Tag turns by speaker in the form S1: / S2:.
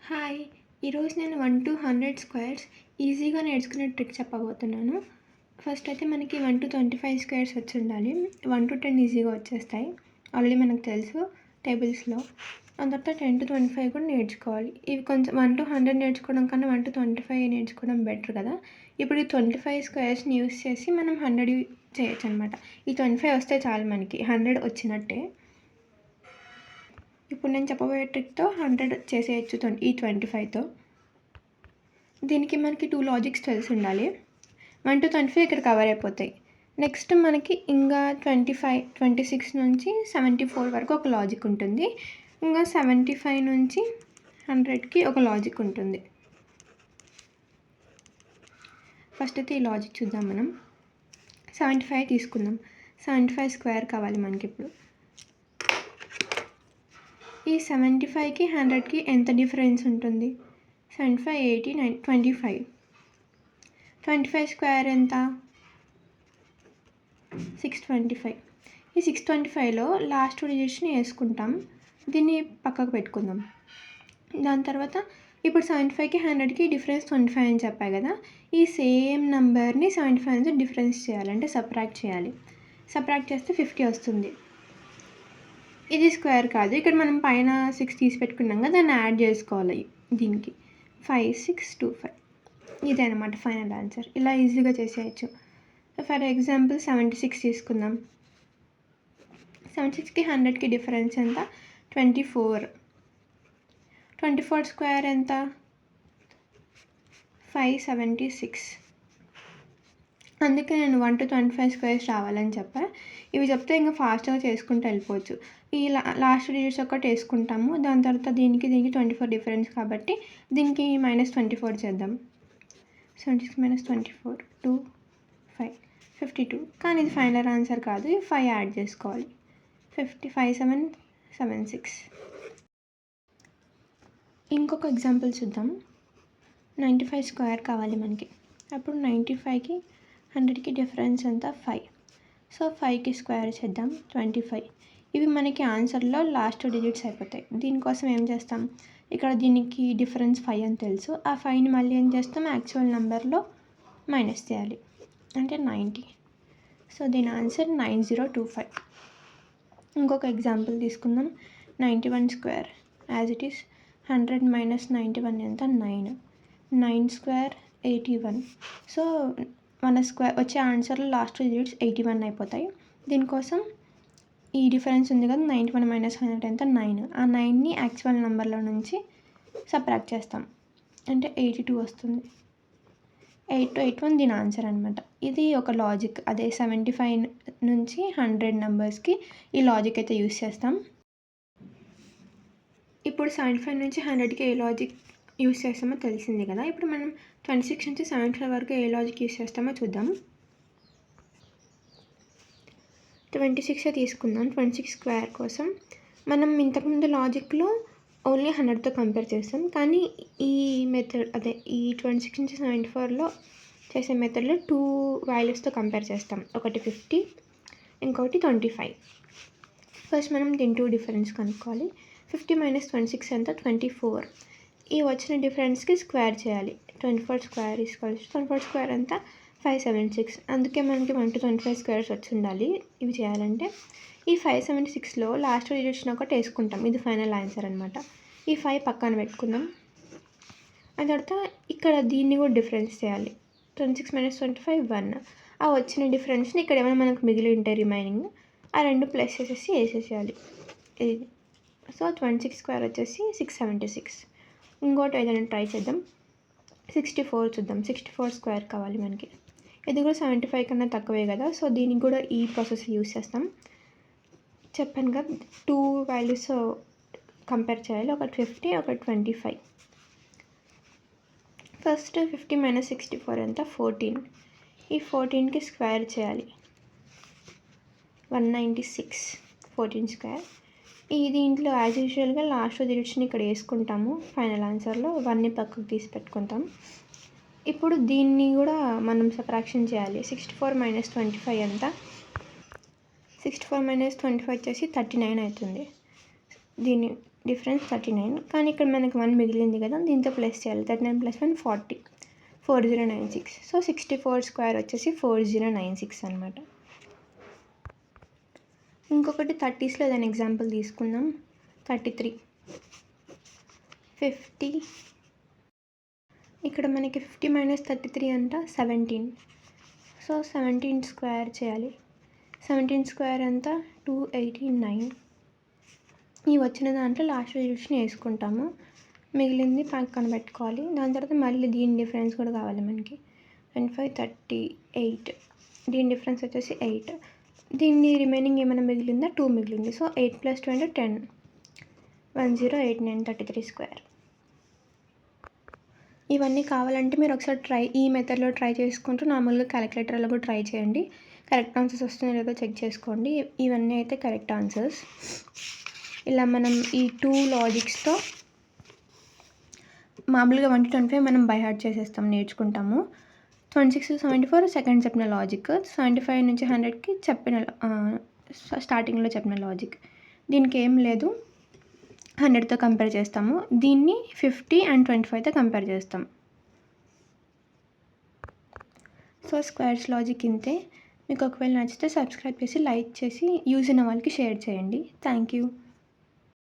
S1: Hi! ఈరోజు నేను 1-100 squares ఈజీగా నేర్చుకునే ట్రిక్ చెప్పబోతున్నాను. ఫస్ట్ అయితే మనకి 1-25 స్క్వేర్స్ వచ్చుండాలి. 1-10 ఈజీగా వచ్చేస్తాయి. ఆల్రెడీ మనకు తెలుసు టేబుల్స్‌లో. దాని తర్వాత 10-25 కూడా నేర్చుకోవాలి. ఇవి కొంచెం 1-100 నేర్చుకోవడం కన్నా 1-25 నేర్చుకోవడం బెటర్ కదా! ఇప్పుడు ఈ 25 స్క్వేర్స్‌ని యూజ్ చేసి మనం 100 చేయొచ్చనమాట. ఈ 25 వస్తే చాలు మనకి 100 వచ్చినట్టే. ఇప్పుడు నేను చెప్పబోయే ట్రిక్‌తో 100 చేసేయచ్చు ఈ 25తో. దీనికి మనకి 2 లాజిక్స్ తెలిసుండాలి. 1-25 ఇక్కడ కవర్ అయిపోతాయి. నెక్స్ట్ మనకి ఇంకా 25, 26 నుంచి 74 వరకు ఒక లాజిక్ ఉంటుంది. ఇంకా 75 నుంచి 100కి ఒక లాజిక్ ఉంటుంది. ఫస్ట్ అయితే ఈ లాజిక్ చూద్దాం మనం. 75 తీసుకుందాం. 75 స్క్వేర్ కావాలి మనకిప్పుడు. ఈ 75కి 100కి ఎంత డిఫరెన్స్ ఉంటుంది? 75, 80, 25. 25 స్క్వేర్ ఎంత? 625. ఈ 625లో లాస్ట్ 2 డిజిట్స్ని వేసుకుంటాం. దీన్ని పక్కకు పెట్టుకుందాం. దాని తర్వాత ఇప్పుడు 75కి 100కి డిఫరెన్స్ 25 అని చెప్పాయి కదా! ఈ సేమ్ నెంబర్ని 75 నుంచి డిఫరెన్స్ చేయాలి, అంటే సబ్ట్రాక్ట్ చేయాలి. సబ్ట్రాక్ట్ చేస్తే 50 వస్తుంది. ఇది స్క్వేర్ కాదు, ఇక్కడ మనం పైన 6 తీసి పెట్టుకున్నాం కదా, దాన్ని యాడ్ చేసుకోవాలి దీనికి. 5, 6, 2, 5. ఇదే అనమాట ఫైనల్ ఆన్సర్. ఇలా ఈజీగా చేసేయచ్చు. ఫర్ ఎగ్జాంపుల్ 76 తీసుకుందాం. 76కి 100కి డిఫరెన్స్ ఎంత? 24. 24 స్క్వేర్ ఎంత? 576. అందుకే నేను 1-25 స్క్వేర్స్ రావాలని చెప్పా. ఇవి చెప్తే ఇంకా ఫాస్ట్గా చేసుకుంటూ వెళ్ళిపోవచ్చు. ఈ లాస్ట్ డిజిట్స్ ఒకటి వేసుకుంటాము. దాని తర్వాత దీనికి 24 డిఫరెన్స్ కాబట్టి దీనికి -24 చేద్దాం. 76 - 24, 2, 5, 52. కానీ ఇది ఫైనల్ ఆన్సర్ కాదు, 5 యాడ్ చేసుకోవాలి. 55, 7, 76. ఇంకొక ఎగ్జాంపుల్ చూద్దాం. 95 స్క్వేర్ కావాలి మనకి. అప్పుడు 95కి 100కి డిఫరెన్స్ ఎంత? 5. సో 5కి స్క్వేర్ చేద్దాం. 25. ఇవి మనకి ఆన్సర్లో లాస్ట్ డిజిట్స్ అయిపోతాయి. దీనికోసం ఏం చేస్తాం? ఇక్కడ దీనికి డిఫరెన్స్ 5 అని తెలుసు. ఆ 5ని మళ్ళీ ఏం చేస్తాం? యాక్చువల్ నెంబర్లో మైనస్ చేయాలి, అంటే 90. సో దీని ఆన్సర్ 9025. ఇంకొక ఎగ్జాంపుల్ తీసుకుందాం. 91 స్క్వేర్ యాజ్ ఇట్ ఈస్. 100 - 91 ఎంత? 9. 9 స్క్వేర్ 81. సో మన స్క్వేర్ వచ్చే ఆన్సర్లో లాస్ట్ డిజిట్స్ 81 అయిపోతాయి. దీనికోసం ఈ డిఫరెన్స్ ఉంది కదా, 91 - 100 ఎంత? 9. ఆ 9ని యాక్చువల్ నెంబర్లో నుంచి సబ్ట్రాక్ట్ చేస్తాం, అంటే 82 వస్తుంది. 8281 దీని ఆన్సర్ అనమాట. ఇది ఒక లాజిక్. అదే 75 నుంచి 100 నెంబర్స్కి ఈ లాజిక్ అయితే యూస్ చేస్తాం. ఇప్పుడు 75 నుంచి 100కి ఏ లాజిక్ యూస్ చేస్తామో తెలిసింది కదా. ఇప్పుడు మనం 26 నుంచి 75 వరకు ఏ లాజిక్ యూస్ చేస్తామో చూద్దాం. 26 తీసుకుందాం. 26 స్క్వేర్ కోసం మనం ఇంతకుముందు లాజిక్లో ఓన్లీ 100తో కంపేర్ చేస్తాం. కానీ ఈ మెథడ్, అదే ఈ 26 నుంచి 74లో చేసే మెథడ్లో 2 వాల్యూస్తో కంపేర్ చేస్తాం. ఒకటి 50, ఇంకొకటి 25. ఫస్ట్ మనం దీని 2 డిఫరెన్స్ కనుక్కోవాలి. 50 - 26 ఎంత? 24. ఈ వచ్చిన డిఫరెన్స్కి స్క్వేర్ చేయాలి. 24 స్క్వేర్ ఈజ్ ఈక్వల్స్ 24 స్క్వేర్ ఎంత? 576. అందుకే మనకి 1-25 స్క్వేర్స్ వచ్చి ఉండాలి ఇవి చేయాలంటే. ఈ 576లో లాస్ట్ డిజిట్స్ని ఒకటి వేసుకుంటాం. ఇది ఫైనల్ ఆన్సర్ అనమాట. ఈ 5 పక్కన పెట్టుకుందాం. ఆ తర్వాత ఇక్కడ దీన్ని కూడా డిఫరెన్స్ చేయాలి. 26 - 25, 1. ఆ వచ్చిన డిఫరెన్స్ని ఇక్కడ ఏమైనా మనకు మిగిలి ఉంటాయి రిమైనింగ్, ఆ 2 ప్లస్ చేసేసి వేసేసేయాలి. ఇది సో 26 స్క్వేర్ వచ్చేసి 676. ఇంకోటి ఏదైనా ట్రై చేద్దాం. 64 చూద్దాం. 64 స్క్వేర్ కావాలి మనకి. ఇది కూడా 75 కన్నా తక్కువే కదా, సో దీనికి కూడా ఈ ప్రాసెస్ యూస్ చేస్తాం. చెప్పాను కదా, 2 వాల్యూస్ కంపేర్ చేయాలి. ఒకటి 50, ఒకటి 25. ఫస్ట్ 50 - 64 ఎంత? 14. ఈ 14కి స్క్వేర్ చేయాలి. 196. 14 స్క్వేర్. ఈ దీంట్లో యాజ్ యూజువల్గా లాస్ట్ డిజిట్స్ని ఇక్కడ వేసుకుంటాము. ఫైనల్ ఆన్సర్లో 1ని పక్కకు తీసి పెట్టుకుంటాం. ఇప్పుడు దీన్ని కూడా మనం సబ్ట్రాక్షన్ చేయాలి. 64 - 25 ఎంత? 64 - 25 వచ్చేసి 39 అవుతుంది. దీన్ని డిఫరెన్స్ 39, కానీ ఇక్కడ మనకి 1 మిగిలింది కదా, దీంతో ప్లస్ చేయాలి. 39 + 1 40, 4096. సో 64 స్క్వేర్ వచ్చేసి 4096 అనమాట. ఇంకొకటి 30స్లో ఏదైనా ఎగ్జాంపుల్ తీసుకుందాం. 33, 50. ఇక్కడ మనకి 50 - 33 అంట 17. సో 17 స్క్వేర్ చేయాలి. 17 స్క్వేర్ అంతా 289. ఈ వచ్చిన దాంట్లో లాస్ట్ రిజల్యూషన్ వేసుకుంటాము. మిగిలింది పక్కన పెట్టుకోవాలి. దాని తర్వాత మళ్ళీ దీని డిఫరెన్స్ కూడా కావాలి మనకి. 25, 38. దీని డిఫరెన్స్ వచ్చేసి 8. దీన్ని రిమైనింగ్ ఏమైనా మిగిలిందా, 2 మిగిలింది. So 8 + 20 10, 108933 square. ఇవన్నీ కావాలంటే మీరు ఒకసారి ఈ మెథడ్లో ట్రై చేసుకుంటూ నార్మల్గా క్యాలిక్యులేటర్లో కూడా ట్రై చేయండి. కరెక్ట్ ఆన్సర్స్ వస్తున్నాయో లేదో చెక్ చేసుకోండి. ఇవన్నీ అయితే కరెక్ట్ ఆన్సర్స్. ఇలా మనం ఈ 2 లాజిక్స్తో మామూలుగా 1 to 25 మనం బై హార్ట్ చేసేస్తాం, నేర్చుకుంటాము. 26 to 74 సెకండ్ చెప్పిన లాజిక్, 75 నుంచి 100కి చెప్పిన స్టార్టింగ్లో చెప్పిన లాజిక్. దీనికి ఏం లేదు, 100తో కంపేర్ చేస్తాము. దీన్ని 50 and 25తో కంపేర్ చేస్తాం. సో స్క్వేర్స్ లాజిక్ ఇంతే. మీకు ఒకవేళ నచ్చితే సబ్స్క్రైబ్ చేసి, లైక్ చేసి, యూజ్ అయిన వాళ్ళకి షేర్ చేయండి. Thank you.